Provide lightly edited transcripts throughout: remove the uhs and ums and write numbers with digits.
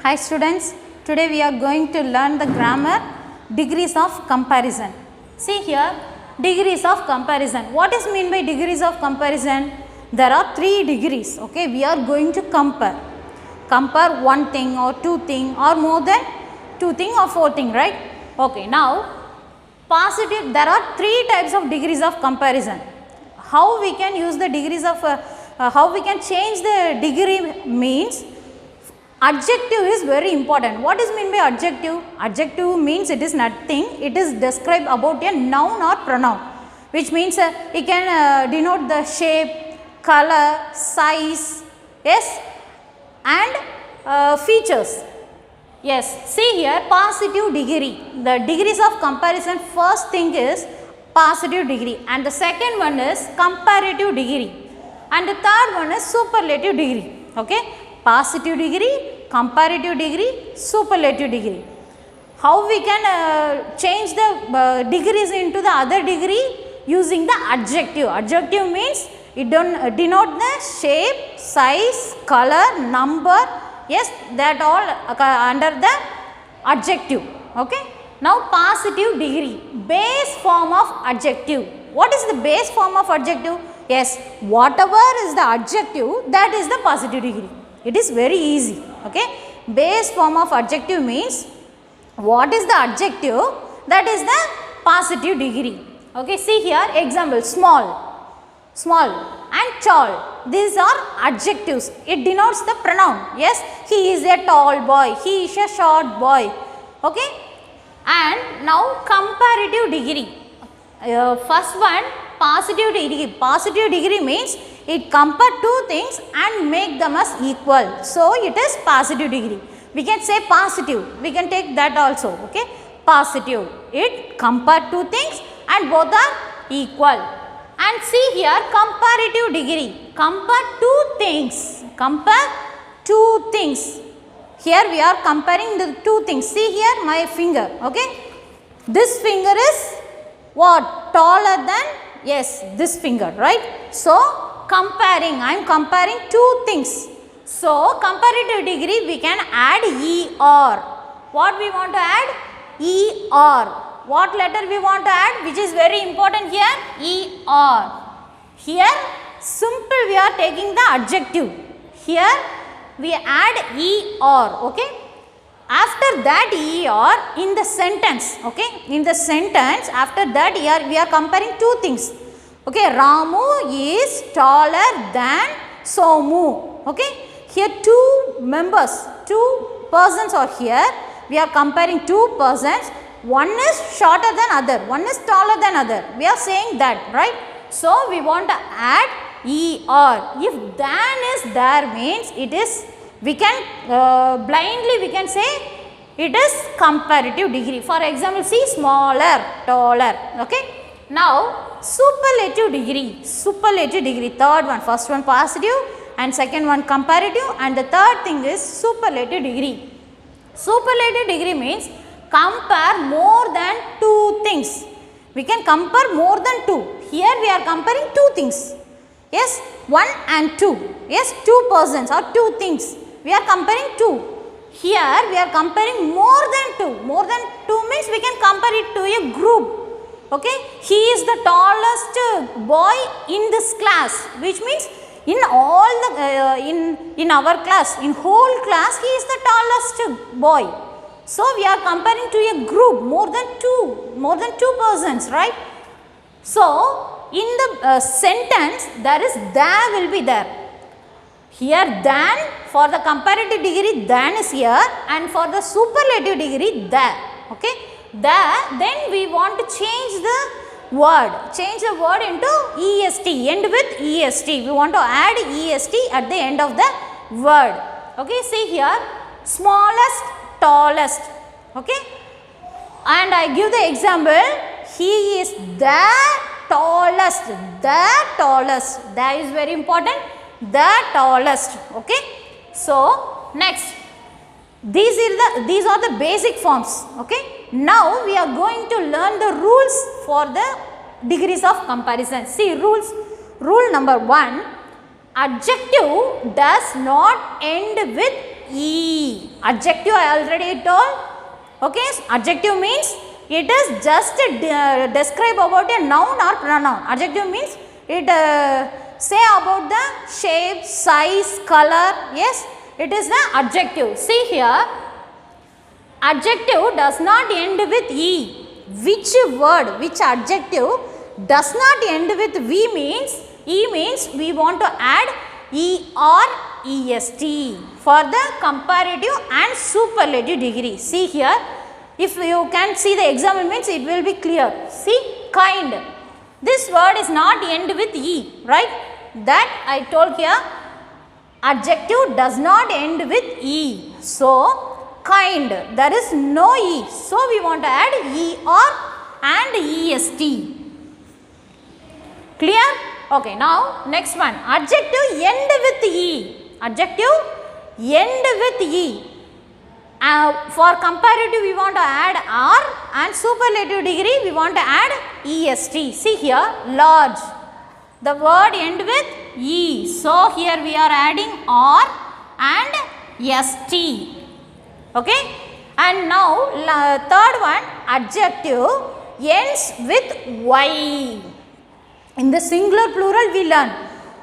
Hi students, today we are going to learn the grammar degrees of comparison. See here, degrees of comparison. What is mean by degrees of comparison? There are 3 degrees, okay, we are going to compare. Compare one thing or two thing or more than two thing or four thing, right? Okay, now positive, there are 3 types of degrees of comparison. How we can use the degrees of, how we can change the degree means, adjective is very important. What is mean by adjective? Adjective means it is nothing, it is describe about a noun or pronoun, which means it can denote the shape, color, size, yes, and features. Yes, see here positive degree. The degrees of comparison, first thing is positive degree, and the second one is comparative degree, and the third one is superlative degree. Okay, positive degree, comparative degree, superlative degree. How we can change the degrees into the other degree? Using the adjective. Adjective means it denote the shape, size, color, number. Yes, that all under the adjective. Okay. Now positive degree, base form of adjective. What is the base form of adjective? Yes, whatever is the adjective, that is the positive degree. It is very easy. Okay. Base form of adjective means what is the adjective, that is the positive degree. Okay. See here example, small, small and tall. These are adjectives. It denotes the pronoun. Yes, he is a tall boy, he is a short boy. Okay. And now comparative degree. First one, positive degree. Positive degree means it compare two things and make them as equal. So it is positive degree. We can say positive. We can take that also. Okay. Positive. It compare two things and both are equal. And see here comparative degree. Compare two things. Compare two things. Here we are comparing the two things. See here my finger. Okay. This finger is what? Taller than, yes, this finger, right? So comparing, I am comparing two things. So comparative degree we can add ER. What we want to add? ER. What letter we want to add, which is very important here? ER. Here simple we are taking the adjective. Here we add ER. Okay. After that ER in the sentence. Okay. In the sentence after that ER we are comparing two things. Okay. Ramu is taller than Somu. Okay. Here two members, two persons are here. We are comparing two persons. One is shorter than other, one is taller than other. We are saying that, right? So we want to add ER. If than is there means it is, we can blindly we can say it is comparative degree. For example, see smaller, taller. Okay. Now superlative degree. Superlative degree. Third one, first one positive and second one comparative, and the third thing is superlative degree. Superlative degree means compare more than two things. We can compare more than two. Here we are comparing two things. Yes, one and two. Yes, two persons or two things. We are comparing two. Here we are comparing more than two. More than two means we can compare it to a group. Okay, he is the tallest boy in this class, which means in all the in our class, in whole class, he is the tallest boy. So we are comparing to a group, more than two persons, right? So in the sentence there is there will be there. Here than, for the comparative degree than is here, and for the superlative degree there. Okay, there, then we want to change the word. Change the word into est, end with est. We want to add est at the end of the word. Okay, see here smallest, tallest. Okay, and I give the example, he is the tallest. The tallest, that is very important, the tallest. Okay, so next, these are the basic forms. Okay, now we are going to learn the rules for the degrees of comparison. See rules. Rule number 1, adjective does not end with E. Adjective I already told. Okay, adjective means it is just describe about a noun or pronoun. Adjective means it say about the shape, size, color. Yes, it is the adjective. See here, adjective does not end with E. Which word, which adjective does not end with V means, E means we want to add E or EST for the comparative and superlative degree. See here, if you can see the example means it will be clear. See, kind. This word is not end with E, right? That I told here, adjective does not end with E. So, kind, there is no E. So, we want to add E or and EST. Clear? Okay, now next one. Adjective end with E. Adjective end with E. For comparative we want to add R and superlative degree we want to add EST. See here, large. The word end with E. So, here we are adding R and ST. Okay. And now, third one, adjective ends with Y. In the singular plural we learn,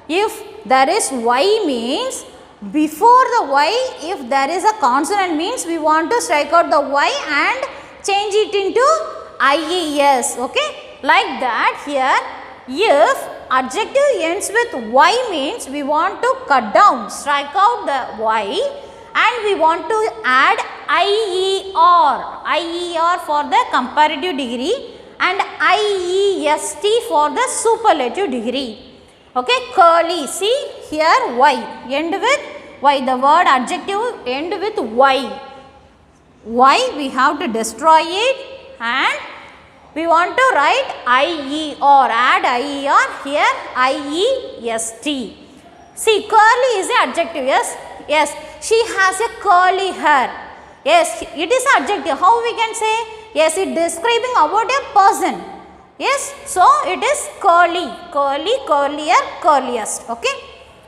if there is Y means, before the Y, if there is a consonant means, we want to strike out the Y and change it into IES. Okay. Like that here, if adjective ends with Y means, we want to cut down, strike out the Y and we want to add IER for the comparative degree and IEST for the superlative degree. Okay, curly. See here, Y, end with Y. The word adjective end with Y. Y, we have to destroy it and we want to write IER, add IER here, IEST. See, curly is the adjective, yes? Yes, she has a curly hair. Yes, it is adjective. How we can say? Yes, it is describing about a person. Yes, so it is curly, curly, curlier, curliest. Okay.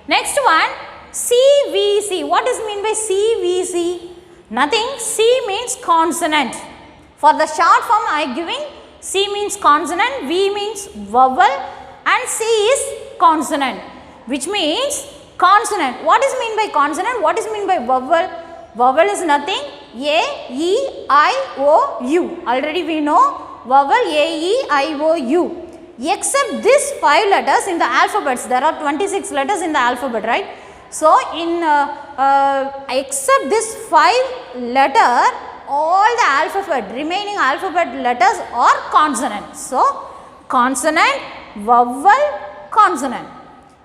Next one, CVC. What is mean by CVC? Nothing. C means consonant. For the short form I am giving, C means consonant, V means vowel and C is consonant, which means consonant. What is mean by consonant? What is mean by vowel? Vowel is nothing. A, E, I, O, U. Already we know vowel A, E, I, O, U. Except these 5 letters in the alphabets. There are 26 letters in the alphabet, right? So, in except this 5 letter, all the alphabet, remaining alphabet letters are consonant. So, consonant, vowel, consonant.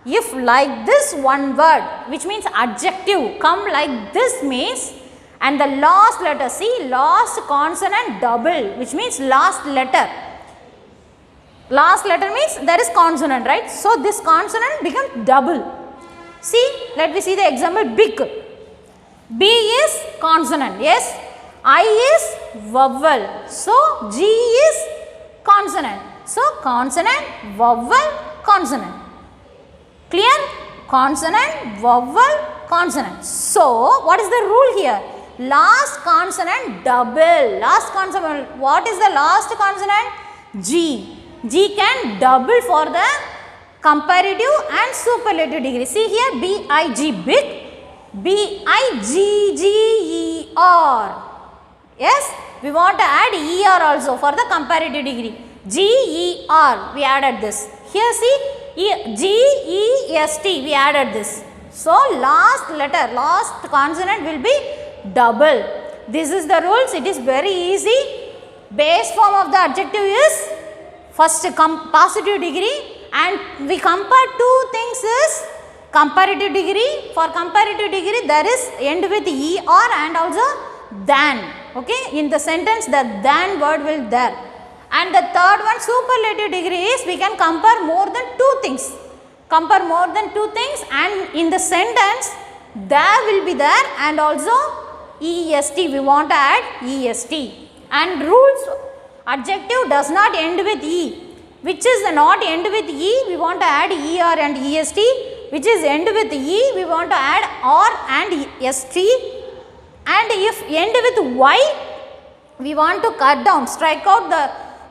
If like this one word, which means adjective, come like this means, and the last letter, see, last consonant double, which means last letter. Last letter means there is consonant, right? So, this consonant becomes double. See, let me see the example, big. B is consonant, yes. I is vowel. So, G is consonant. So, consonant, vowel, consonant. Clear? Consonant, vowel, consonant. So, what is the rule here? Last consonant double. Last consonant, what is the last consonant? G. G can double for the comparative and superlative degree. See here, B-I-G, big. B-I-G-G-E-R. Yes, we want to add ER also for the comparative degree. G-E-R, we added this. Here see, G-E-S-T, we added this. So, last letter, last consonant will be double. This is the rules. It is very easy. Base form of the adjective is first positive degree, and we compare two things is comparative degree. For comparative degree, there is end with ER and also than. Okay, in the sentence the than word will there. And the third one, superlative degree, is we can compare more than two things. Compare more than two things, and in the sentence there will be there and also EST. We want to add EST. And rules, adjective does not end with E. Which is not end with E, we want to add ER and EST. Which is end with E, we want to add R and ST. and if end with y, we want to cut down, strike out the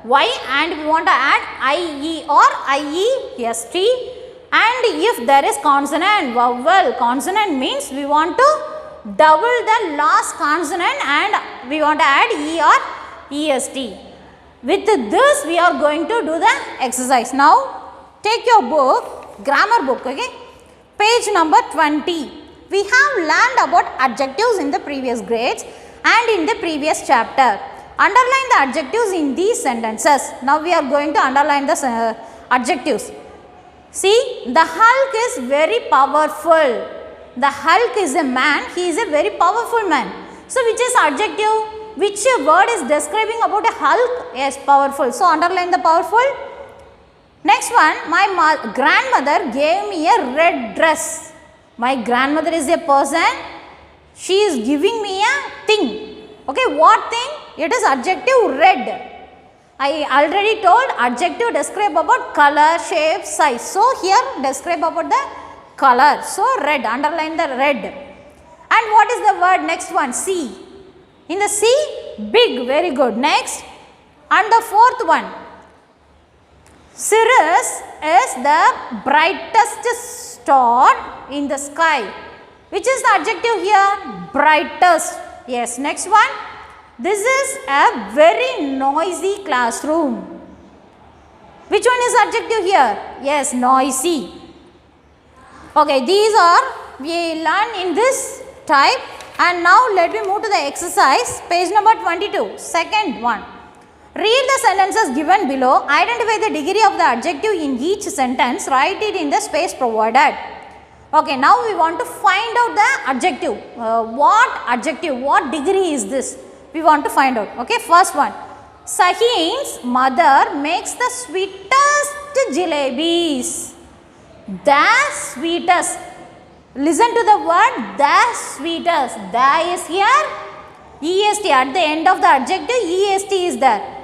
y and we want to add ie or iest. And if there is consonant, vowel, consonant means we want to double the last consonant and we want to add e or est. With this we are going to do the exercise. Now take your book, grammar book, okay, page number 20. We have learned about adjectives in the previous grades and in the previous chapter. Underline the adjectives in these sentences. Now we are going to underline the adjectives. See, the Hulk is very powerful. The Hulk is a man, he is a very powerful man. So which is adjective? Which word is describing about a Hulk? Yes, powerful. So underline the powerful. Next one, my grandmother gave me a red dress. My grandmother is a person, she is giving me a thing. Okay, what thing? It is adjective red. I already told adjective describe about color, shape, size. So here describe about the color. So red, underline the red. And what is the word next one? See. In the sea, big, very good. Next, and the fourth one, Sirius is the brightest star in the sky. Which is the adjective here? Brightest. Yes, next one. This is a very noisy classroom. Which one is adjective here? Yes, noisy. Okay, these are we learn in this type. And now let me move to the exercise, page number 22, second one. Read the sentences given below. Identify the degree of the adjective in each sentence. Write it in the space provided. Okay, now we want to find out the adjective. What adjective, what degree is this? We want to find out. Okay, first one. Sahin's mother makes the sweetest jalebis. The sweetest. Listen to the word the sweetest. The is here. Est at the end of the adjective. Est is there.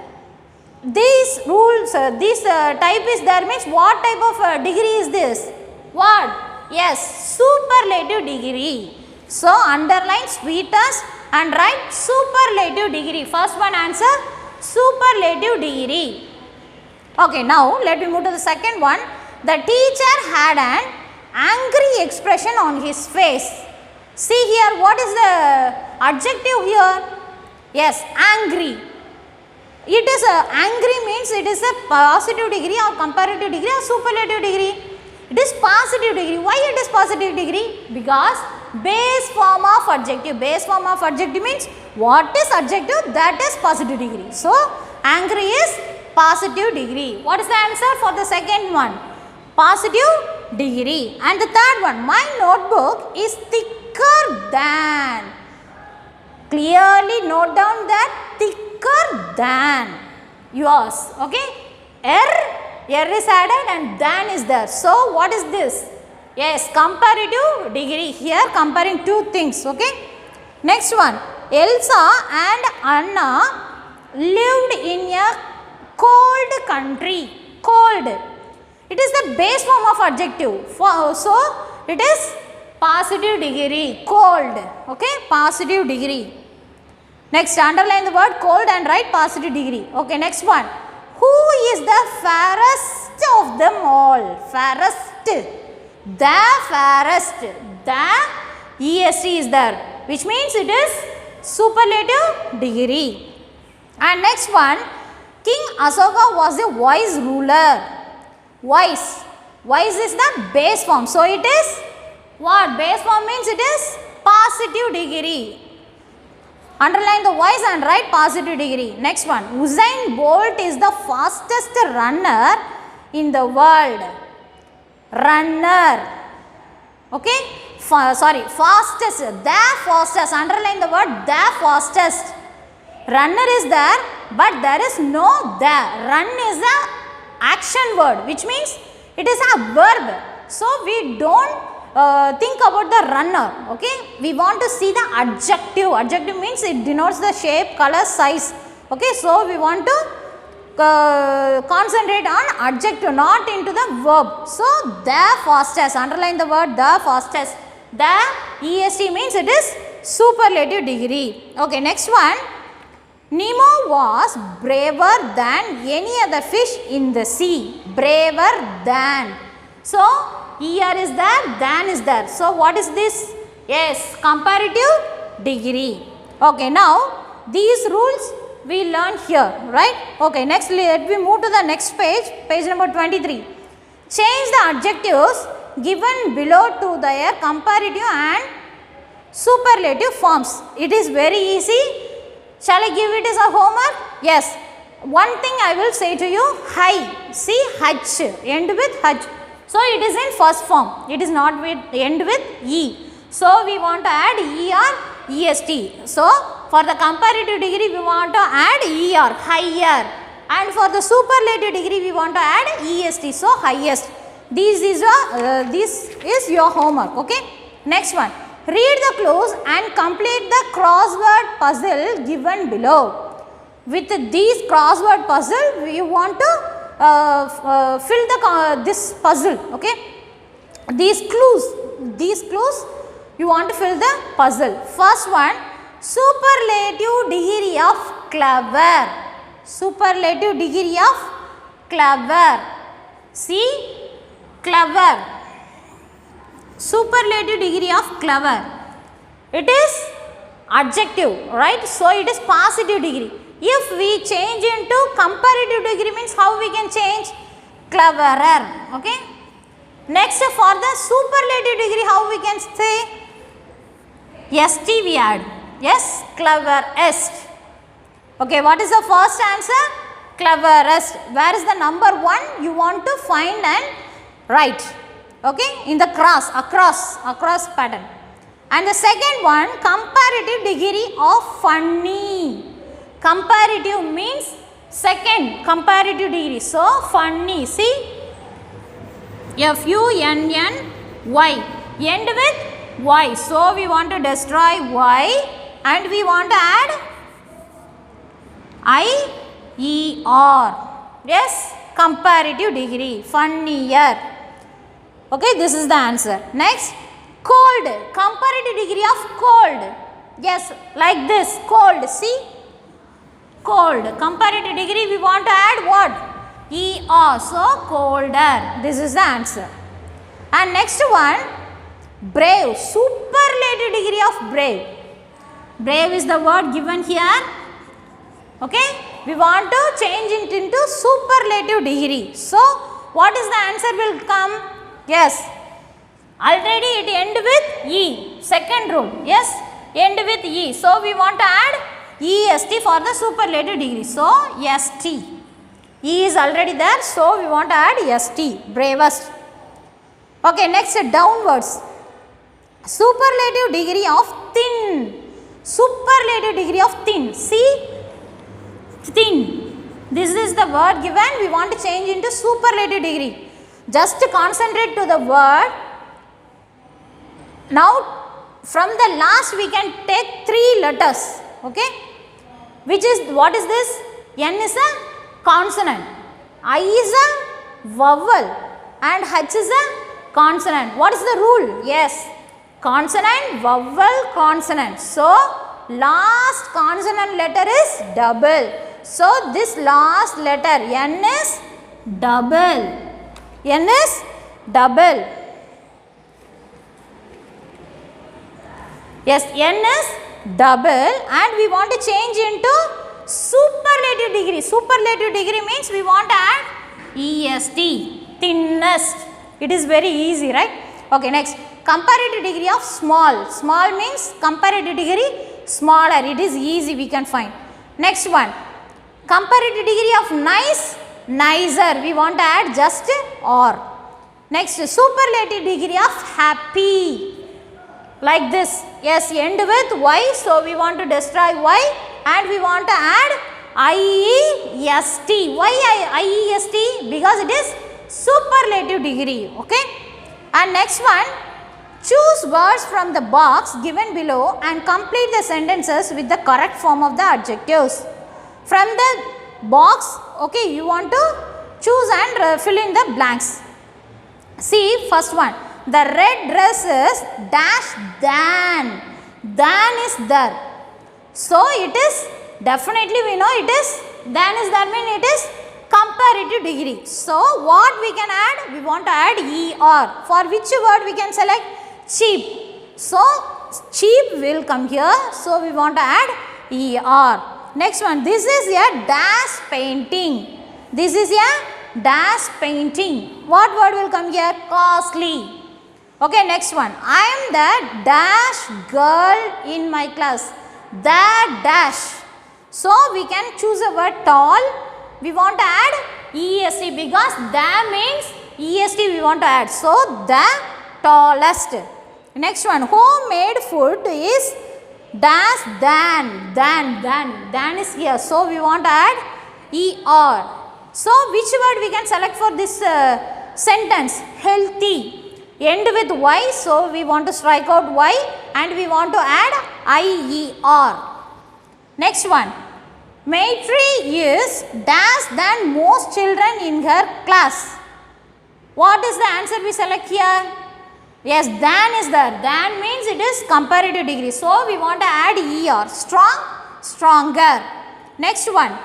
These rules, this type is there means what type of degree is this? What? Yes, superlative degree. So underline sweetest and write superlative degree. First one answer superlative degree. Okay, now let me move to the second one. The teacher had an angry expression on his face. See here, what is the adjective here? Yes, angry. It is angry means it is a positive degree or comparative degree or superlative degree. It is positive degree. Why it is positive degree? Because base form of adjective. Base form of adjective means what is adjective, that is positive degree. So angry is positive degree. What is the answer for the second one? Positive degree. And the third one, my notebook is thicker than. Clearly note down that thicker than yours. Okay. R is added and than is there. So what is this? Yes, comparative degree. Here comparing two things. Okay. Next one, Elsa and Anna lived in a cold country. Cold. It is the base form of adjective. So it is positive degree. Cold. Okay. Positive degree. Next, underline the word cold and write positive degree. Okay. Next one. Who is the fairest of them all? Fairest. The fairest. The est is there, which means it is superlative degree. And next one, King Asoka was a wise ruler. Wise. Wise is the base form. So it is what? Base form means it is positive degree. Underline the wise and write positive degree. Next one, Usain Bolt is the fastest runner in the world. Runner. Okay. Fastest. The fastest. Underline the word the fastest. Runner is there, but there is no the. Run is the action word, which means it is a verb. So we don't think about the runner. Okay, we want to see the adjective. Adjective means it denotes the shape, color, size. Okay, so we want to concentrate on adjective, not into the verb. So the fastest, underline the word the fastest. The est means it is superlative degree. Okay, next one. Nemo was braver than any other fish in the sea. Braver than. So, here is there, than is there. So, what is this? Yes, comparative degree. Okay, now these rules we learn here, right? Okay, next let me move to the next page, page number 23. Change the adjectives given below to their comparative and superlative forms. It is very easy. Shall I give it as a homework? Yes. One thing I will say to you, high. See, H, end with H. So, it is in first form. It is not with end with E. So, we want to add ER, EST. So, for the comparative degree, we want to add ER, higher. And for the superlative degree, we want to add EST, so highest. This is your homework, okay? Next one. Read the clues and complete the crossword puzzle given below. With these crossword puzzle, we want to fill this puzzle, okay? These clues, you want to fill the puzzle. First one, superlative degree of clever. Superlative degree of clever. See, clever. Superlative degree of clever. It is adjective, right? So, it is positive degree. If we change into comparative degree means how we can change? Cleverer, okay? Next, for the superlative degree, how we can say? ST we add. Yes, cleverest. Okay, what is the first answer? Cleverest. Where is the number 1? You want to find and write. Okay, in the across pattern. And the second one, comparative degree of funny. Comparative means second comparative degree. So, funny. See, FUNNY. End with Y. So, we want to destroy Y and we want to add IER. Yes, comparative degree. Funnier. Okay, this is the answer. Next, cold. Comparative degree of cold. Yes, like this. Cold. See? Cold. Comparative degree, we want to add what? ER. So, colder. This is the answer. And next one, brave. Superlative degree of brave. Brave is the word given here. Okay? We want to change it into superlative degree. So, what is the answer will come? Yes. Already it end with E. Second rule. Yes. End with E. So, we want to add EST for the superlative degree. So, ST. E is already there. So, we want to add ST. Bravest. Okay. Next, downwards. Superlative degree of thin. Superlative degree of thin. See? Thin. This is the word given. We want to change into superlative degree. Just concentrate to the word. Now, from the last we can take 3 letters. Okay? Which is, what is this? N is a consonant. I is a vowel. And H is a consonant. What is the rule? Yes. Consonant, vowel, consonant. So, last consonant letter is double. So, this last letter N is double. N is double. Yes, N is double and we want to change into superlative degree. Superlative degree means we want to add EST, thinnest. It is very easy, right? Okay, next, comparative degree of small. Small means comparative degree smaller. It is easy, we can find. Next one, comparative degree of nice, nicer. We want to add just or. Next, superlative degree of happy. Like this. Yes, end with Y. So, we want to destroy Y and we want to add IEST. Why IEST? Because it is superlative degree. Okay. And next one, choose words from the box given below and complete the sentences with the correct form of the adjectives. From the box, okay, you want to choose and fill in the blanks. See, first one, the red dress is dash than. than is there. So it is definitely we know it is than is there mean it is comparative degree. So what we can add? We want to add ER. For which word we can select? Cheap. So cheap will come here. So we want to add ER. Next one. This is a dash painting. This is a dash painting. What word will come here? Costly. Okay, next one. I am the dash girl in my class. The dash. So we can choose a word tall. We want to add EST because the means EST we want to add. So the tallest. Next one. Homemade food is dash than is here. So we want to add ER. So which word we can select for this sentence? Healthy. End with Y, so we want to strike out Y and we want to add IER. Next one. Maitri is dash than most children in her class. What is the answer we select here? Yes, than is there. Than means it is comparative degree. So we want to add ER. Strong, stronger. Next one.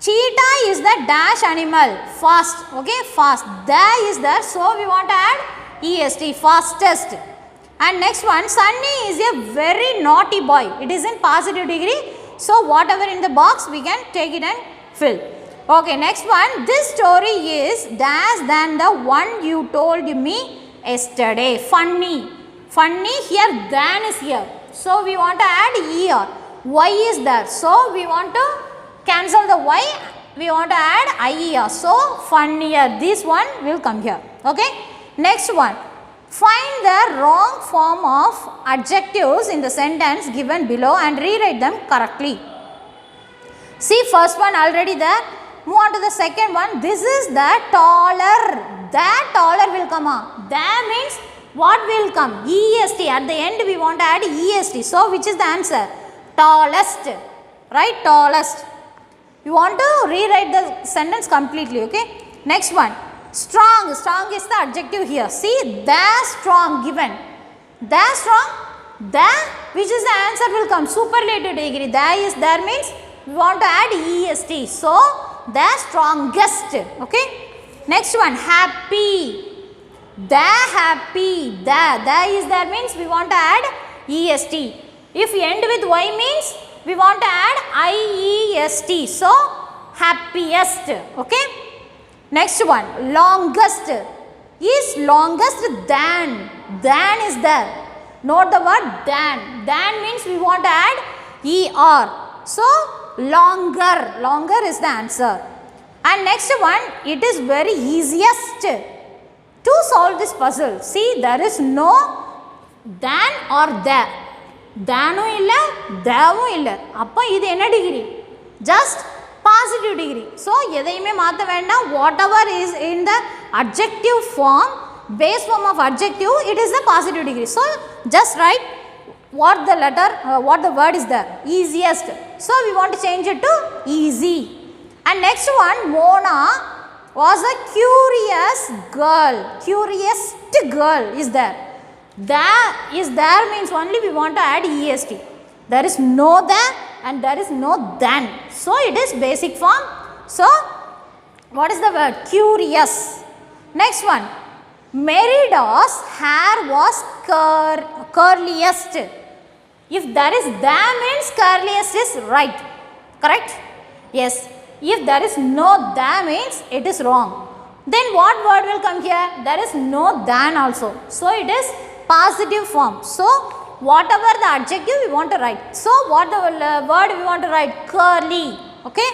Cheetah is the dash animal. Fast. Okay, fast. The is there. So we want to add EST, fastest. And next one, Sunny is a very naughty boy. It is in positive degree. So whatever in the box we can take it and fill. Okay, next one, this story is dash than the one you told me yesterday. Funny. Funny here, than is here. So we want to add ER. Y is there. So we want to cancel the Y. We want to add IER. So funnier. This one will come here. Okay. Next one. Find the wrong form of adjectives in the sentence given below and rewrite them correctly. See, first one already there. Move on to the second one. This is the taller. The taller will come on. The means what will come? EST. At the end we want to add EST. So which is the answer? Tallest. Right? Tallest. You want to rewrite the sentence completely. Okay. Next one. Strong. Strong is the adjective here. See, the strong given. The strong. The, which is the answer will come? Superlative degree. The is there means we want to add EST. So, the strongest. Okay. Next one. Happy. The happy. The is there means we want to add EST. If end with Y means we want to add IEST. So, happiest. Okay. Next one, longest is longest than. Than is there. Note the word than. Than means we want to add ER. So, longer. Longer is the answer. And next one, it is very easiest to solve this puzzle. See, there is no than or there. Thanum illa, thavum illa. Appa idu enna degree? Just positive degree. So, எதையுமே மாற்ற வேண்டாம். Whatever is in the adjective form, base form of adjective, it is the positive degree. So, just write what the letter, what the word is there. Easiest. So, we want to change it to easy. And next one, Mona was a curious girl. Curious girl is there. That is there means only we want to add EST. There is no there and there is no than. So, it is basic form. So, what is the word? Curious. Next one. Merida's hair was curliest. If there is the means curliest is right. Correct? Yes. If there is no the means it is wrong. Then what word will come here? There is no than also. So, it is positive form. So, whatever the adjective we want to write. So, what the word we want to write? Curly. Okay.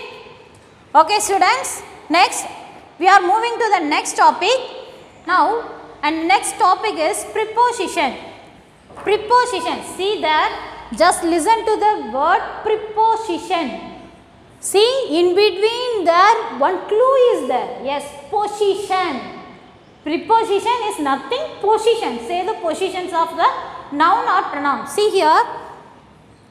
Okay, students. Next, we are moving to the next topic. Now, and next topic is preposition. Preposition. See there. Just listen to the word preposition. See, in between there, one clue is there. Yes, position. Preposition is nothing. Position. Say the positions of the noun or pronoun. See here,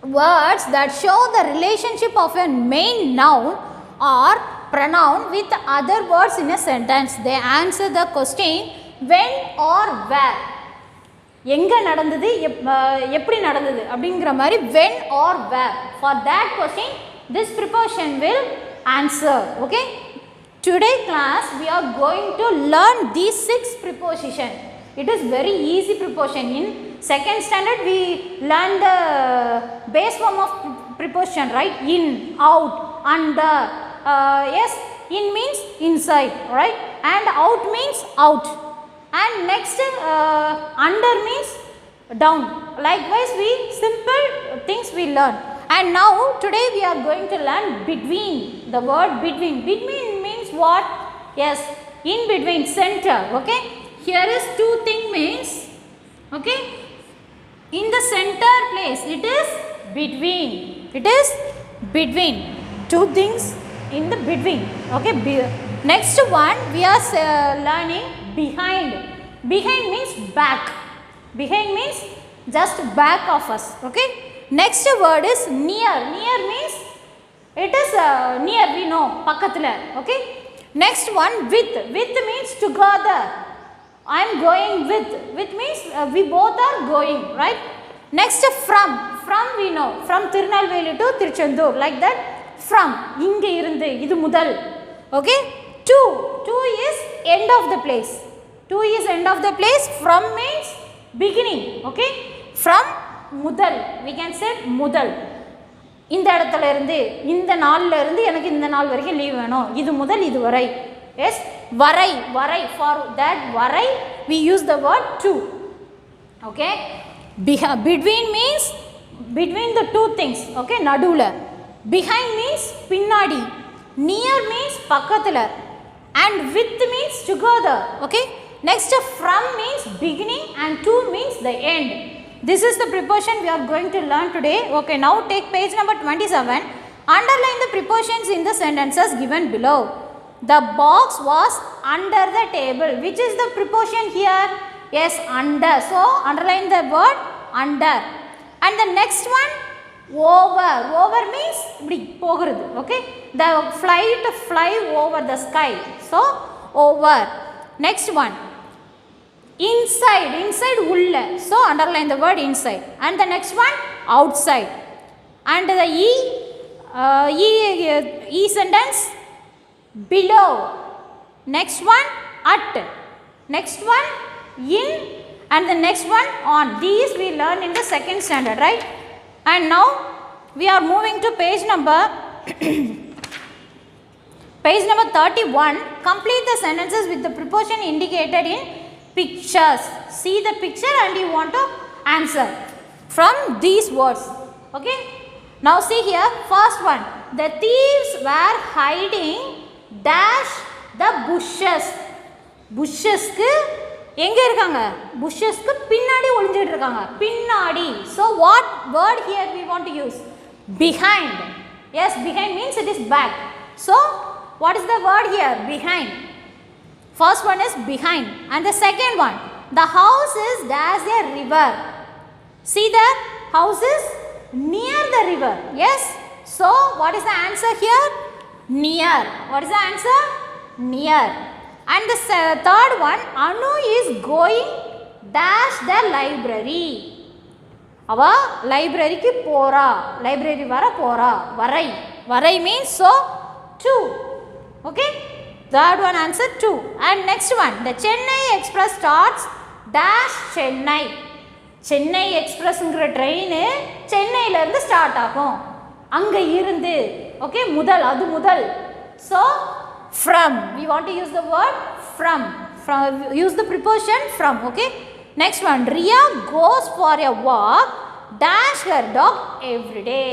words that show the relationship of a main noun or pronoun with other words in a sentence. They answer the question when or where. எங்கே நடந்தது, எப்படி நடந்தது அப்படிங்கிற மாதிரி when or where. For that question this preposition will answer. Okay, today class we are going to learn these 6 preposition. It is very easy preposition. In second standard we learned the base form of preposition, right? In, out, under. Yes, in means inside, right? And out means out. And next under means down. Likewise we simple things we learn. And now today we are going to learn between. The word between. Between means what? Yes, in between, center. Okay, here is two thing means. Okay, in the center place it is between. It is between two things in the between. Okay, next one we are learning behind. Behind means back. Behind means just back of us. Okay, next word is near. Near means it is near, we know, பக்கத்துல. Okay, next one with. With means together. I am going with. With means we both are going, right? Next from. From we know, from Tirunelveli to Tiruchendur, like that. From, இங்க இருந்து, இது முதல். Okay, to. To is end of the place. To is end of the place. From means beginning. Okay, from முதல், we can say முதல். இந்த இடத்துல இருந்து, இந்த நாள்ல இருந்து எனக்கு இந்த நாள் வரைக்கும் லீவ் வேணும், இது முதல் இது வரை. Yes, வரை. வரை, for that வரை we use the word to. Okay, between means between the two things. Okay, நடுவுல. Behind means பின்னாடி. Near means பக்கத்துல. And with means together. Okay, next from means beginning and to means the end. This is the preposition we are going to learn today. Okay, now take page number 27. Underline the prepositions in the sentences given below. The box was under the table. Which is the preposition here? Yes, under. So underline the word under. And the next one, over. Over means இப்படி போகிறது. Okay, the flight fly over the sky. So over. Next one, inside. Inside உள்ள. So underline the word inside. And the next one, outside. And the e sentence, below. Next one, at. Next one, in. And the next one, on. These we learn in the second standard, right? And now we are moving to page number page number 31. Complete the sentences with the preposition indicated in pictures. See the picture and you want to answer from these words. Okay, now see here, first one, the thieves were hiding dash the bushes. Bushesக்கு எங்க இருக்காங்க? Bushesக்கு பின்னாடி ஒளிஞ்சிட்டு இருக்காங்க. பின்னாடி. So what word here we want to use? Behind. Yes, behind means it is back. So what is the word here? Behind. First one is behind. And the second one, the house is dash a river. See the house is near the river. Yes, so what is the answer here? Near. What is the answer? Near. And the third one, Anu is going dash the library. அவா லைப்ரரிக்கு போறா. Library வர போறா. வரை. வரை means so to. Okay, third one answer to. And next one, the Chennai Express starts dash Chennai. Chennai Expressங்கிற train சென்னையில இருந்து ஸ்டார்ட் ஆகும். அங்க இருந்து. Okay, முதல், அது முதல். So from, we want to use the word from. Use the preposition from. Okay, next one, Riya goes for a walk dash her dog every day.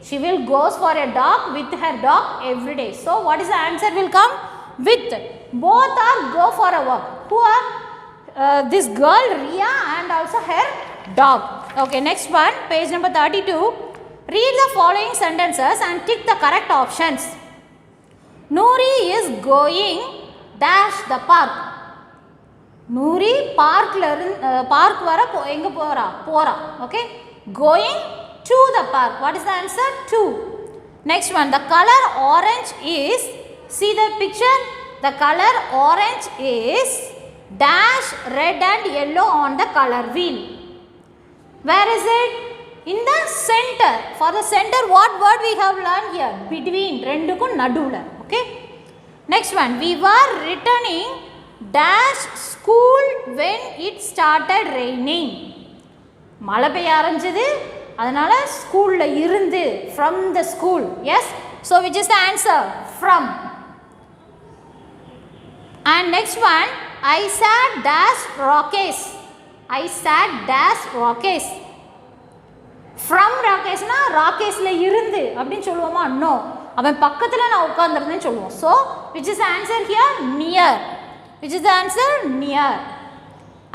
She will goes for a dog with her dog every day. So what is the answer will come? With. Both are go for a walk. Who are this girl Riya and also her dog. Okay, next one, page number 32. Read the following sentences and tick the correct options. Noori is going dash the park. Noori park வர எங்க போறா? போறா. Okay, going to the park. What is the answer? To. Next one, the color orange is, see the picture, the color orange is dash red and yellow on the color wheel. Where is it? In the center. For the center, what word we have learned here? Between. Rendukku nadula. Okay. Next one. We were returning dash school when it started raining. மழை பெய்ய ஆரம்பிச்சது, அதனால ஸ்கூல்ல இருந்து, from the school. Yes. So which is the answer? From. And next one. I sat dash rockets. I sat dash rockets. From rockets na rockets la irundu அப்படினு சொல்லுவோமா? No. அவன் பக்கத்துல நான் உட்கார்ந்திருந்தேன்னு சொல்லுவோம். So which is the answer here? Near. Which is the answer? Near.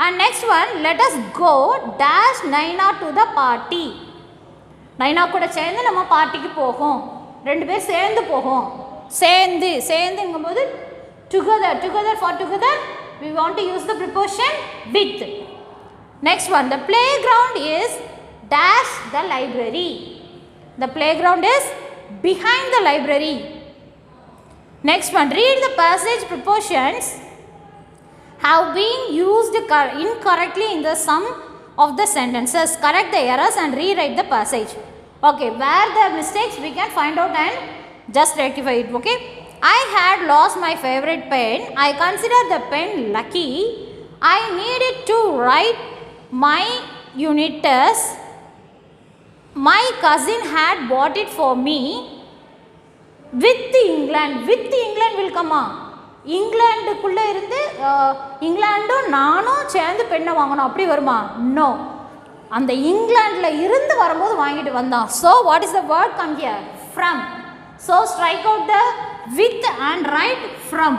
And next one, let us go dash Naina to the party. நைனா கூட சேர்ந்து நம்ம பார்ட்டிக்கு போகும். ரெண்டு பேர் சேர்ந்து போகும். சேர்ந்துங்கும்போது together. Together for together we want to use the preposition with. Next one, the playground is dash the library. The playground is behind the library. Next one, read the passage. Prepositions have been used incorrectly in the sum of the sentences. Correct the errors and rewrite the passage. Okay, where the mistakes we can find out and just rectify it. Okay, I had lost my favorite pen. I consider the pen lucky. I needed to write my unit test. My cousin had bought it for me. With England. With England will come on. இங்கிலாண்டுக்குள்ள இருந்து இங்கிலாண்டும் நானும் சேர்ந்து பெண்ணை வாங்கணும் அப்படி வருமா? No. அந்த இங்கிலாந்துல இருந்து வரும்போது வாங்கிட்டு வந்தான். So what is the word come here? From. So strike out the with and write from.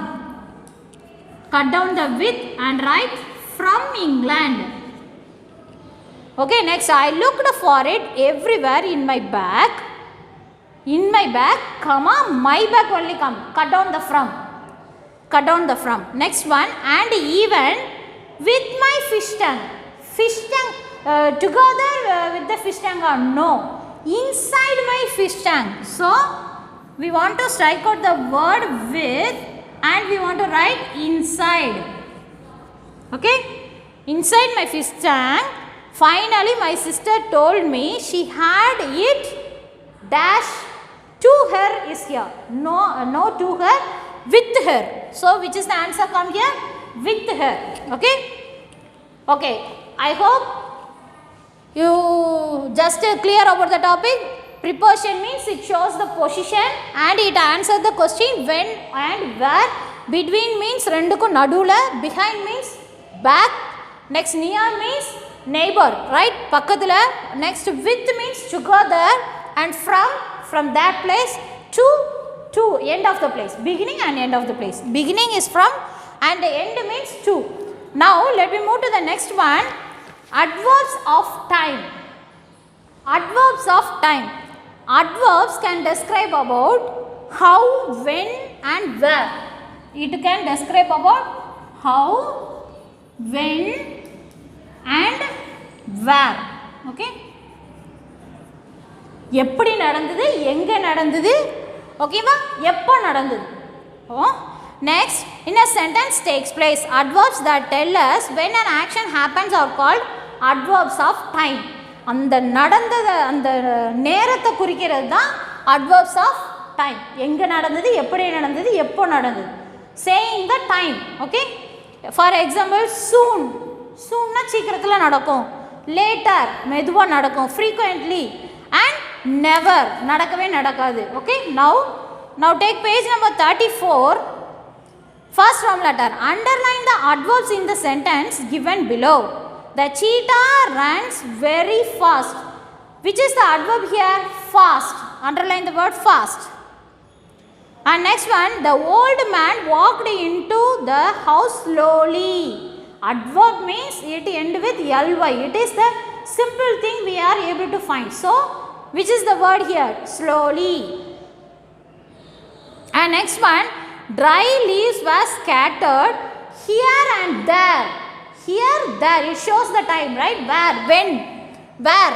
Cut down the with and write from England. Okay, next, I looked for it everywhere in my bag. In my bag, comma, my bag only come. Cut down the from. Cut down the from. Next one, and even with my fish tank. Fish tank together with the fish tank or no? Inside my fish tank. So we want to strike out the word with and we want to write inside. Okay, inside my fish tank. Finally my sister told me she had it dash to her is here. No to her, with her. So which is the answer come here? With her. Okay. Okay, I hope you just clear about the topic. Preposition means it shows the position and it answers the question when and where. Between means renduku nadula. Behind means back. Next, near means neighbor, right? Pakkathula. Next, with means together, and from that place to end of the place. Beginning and end of the place. Beginning is from and the end means to. Now let me move to the next one. Adverbs of time. Adverbs of time. Adverbs can describe about how, when and where. It can describe about how, when and where. Okay. எப்படி நடந்தது, எங்க நடந்தது, ஓகேவா, எப்போ நடந்தது. Next, in a sentence takes place. Adverbs that tell us when an action happens are called adverbs of time. அந்த நடந்தது அந்த நேரத்தை குறிக்கிறது தான் adverbs of time. எங்க நடந்தது, எப்படி நடந்தது, எப்போ நடந்தது. Saying the time. Okay. For example, soon. Soon சீக்கிரத்தில் நடக்கும். Later மெதுவாக நடக்கும். Frequently and never நடக்கவே நடக்காது. Okay. Now take page number 34. First from letter. Underline the adverbs in the sentence given below. The cheetah runs very fast. Which is the adverb here? Fast. Underline the word fast. And next one, the old man walked into the house slowly. Adverb means it ends with ly. It is the simple thing we are able to find. So, which is the word here? Slowly. And next one, dry leaves were scattered here and there. Here, there. It shows the time, right? Where, when, where.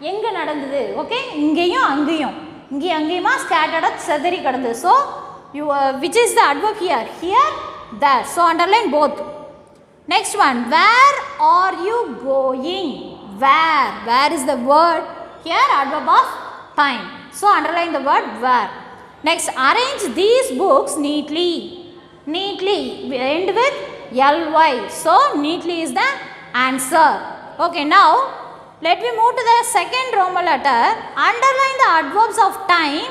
எங்க நடந்தது. Okay, இங்கேயும் அங்கேயும். இங்கேயும் அங்கேயுமா scattered செதறி கிடந்தது. So, which is the adverb here? Here, there. So, underline both. Next one, where are you going? Where is the word here? Adverb of time. So underline the word where. Next, arrange these books neatly. Neatly, we end with ly. So neatly is the answer. Okay, now let me move to the second Roman letter. Underline the adverbs of time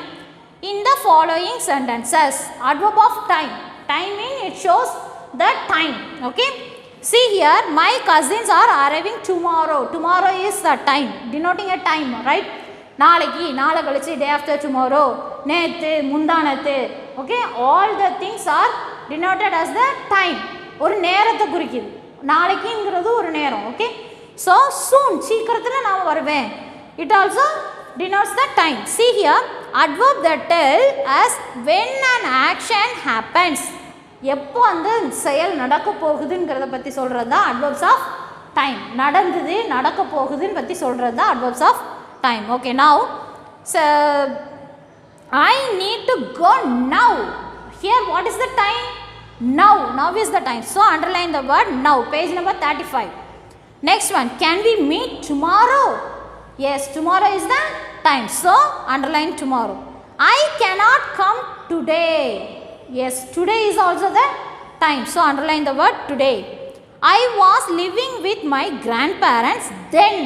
in the following sentences. Adverb of time. Timing, it shows the time. Okay. See here, my cousins are arriving tomorrow. Tomorrow is the time, denoting a time, right? Nalaki, nalakalichi, day after tomorrow, nethe, mundanathe. Okay, all the things are denoted as the time. Oru neratha kurikkudu. Nalaki ingradhu oru neram. Okay, so soon, seekirathula naam varuven. It also denotes the time. See here, adverb that tell us when an action happens. எப்போ அந்த செயல் நடக்க போகுதுங்கிறத பற்றி சொல்கிறது தான் adverbs of time. நடந்தது நடக்க போகுதுன்னு பற்றி சொல்கிறது தான் adverbs of time. Okay, now so I need to go now. Here what is the time? Now is the time. So underline the word now. Page number 35. Next one, can we meet tomorrow? Yes, tomorrow is the time. So underline tomorrow. I cannot come today. Yes, today is also the time. So underline the word today. I was living with my grandparents then.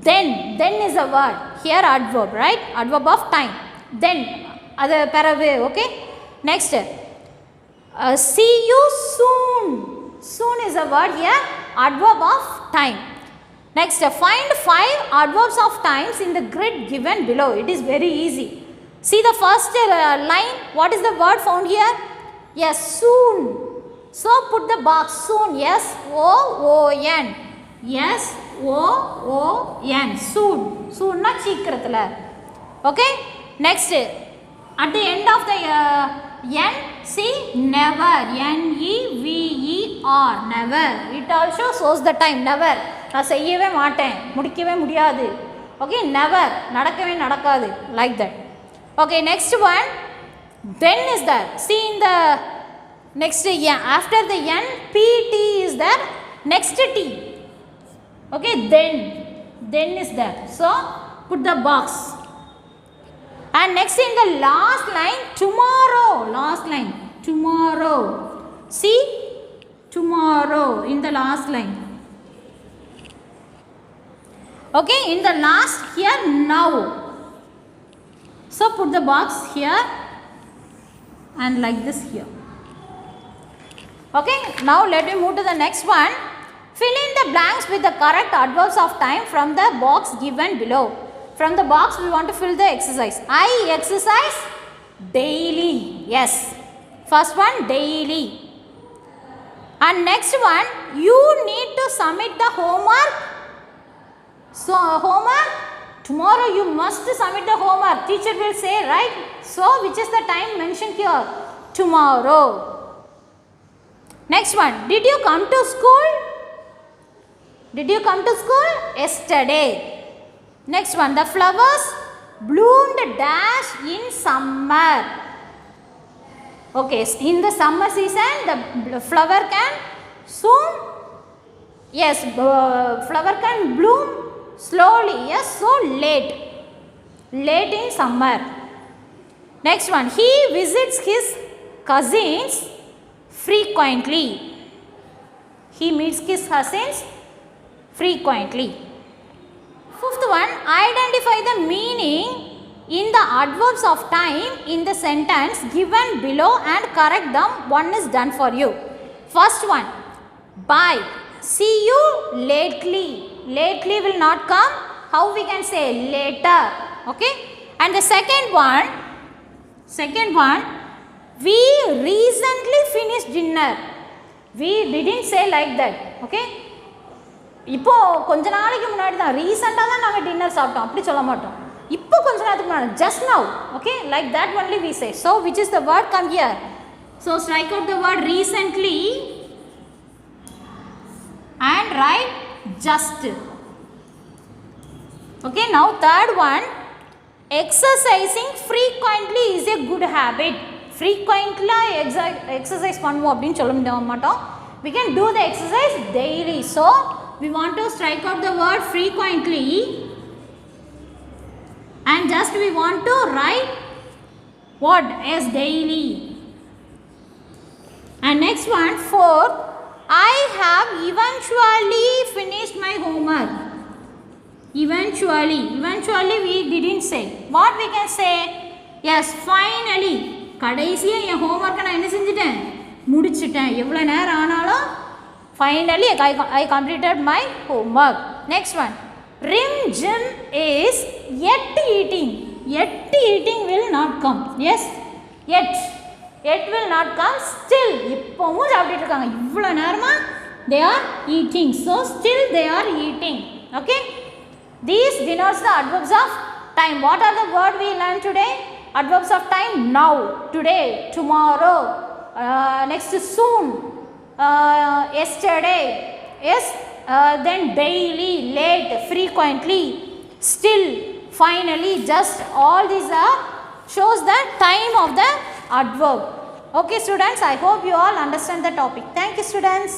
Then is a word. Here adverb, right? Adverb of time. Then, other parave, okay? Next, see you soon. Soon is a word here. Adverb of time. Next, find 5 adverbs of times in the grid given below. It is very easy. See the first line, what is the word found here? Yes, soon. So put the box, soon, S-O-O-N. S-O-O-N, soon. Soon na seekirathula. Okay, next, at the end of the N, see, never, N-E-V-E-R, never. It also shows the time, never. நான் செய்யவே மாட்டேன், முடிக்கவே முடியாது. Okay, never, நடக்கவே நடக்காது, like that. Okay, next one, then is there. See in the next after the N, P-T is there, next T. Okay, then is there. So put the box. And next in the last line, tomorrow. Last line, tomorrow. See, tomorrow in the last line. Okay, in the last here, now. So put the box here and like this here. Okay, now let me move to the next one. Fill in the blanks with the correct adverbs of time from the box given below. From the box we want to fill the exercise. I exercise daily. Yes. First one, daily. And next one, you need to submit the homework. So homework, tomorrow you must submit the homework. Teacher will say, right? So which is the time mentioned here? Tomorrow. Next one, did you come to school? Did you come to school? Yesterday. Next one, the flowers bloomed dash in summer. Okay, in the summer season the flower can soon, yes, flower can bloom slowly, yes, so late in summer. Next one, he visits his cousins frequently. He meets his cousins frequently. Fifth one, identify the meaning in the adverbs of time in the sentence given below and correct them. One is done for you. First one, bye. See you lately. Lately will not come. How we can say? Later. Okay. And the second one, we recently finished dinner. We didn't say like that. Okay. இப்போ கொஞ்ச நாளைக்கு முன்னாடி தான் ரீசெண்டாக தான் நாங்கள் dinner சாப்பிட்டோம், அப்படி சொல்ல மாட்டோம். இப்போ கொஞ்ச நேரத்துக்கு முன்னாடி, just now. Okay, like that only we say. So which is the word come here? So strike out the word recently and write just. Okay, now third one, exercising frequently is a good habit. Frequently exercise பண்ணுவோம் அப்படின்னு சொல்ல மாட்டோம். We can do the exercise daily. So we want to strike out the word frequently, and just we want to write what as daily. And next one, 4. I have eventually finished my homework. Eventually we didn't say. What we can say? Yes, finally. கடைசியா என் homework நான் என்ன செஞ்சிட்டேன்? முடிச்சிட்டேன். எவ்வளவு நேரம் ஆனாலும் finally I completed my homework. Next one. Rim Jim is yet eating. Yet eating will not come. Yes, yet will not come. Still இப்பவும் சாப்பிட்டுட்டு இருக்காங்க. இவ்வளவு நேரமா they are eating. So still they are eating. Okay. These denotes the adverbs of time. What are the words we learned today? Adverbs of time: now, today, tomorrow, next soon, yesterday, yes, then daily, late, frequently, still, finally, just. All these are shows the time of the adverb. Okay students, I hope you all understand the topic. Thank you students.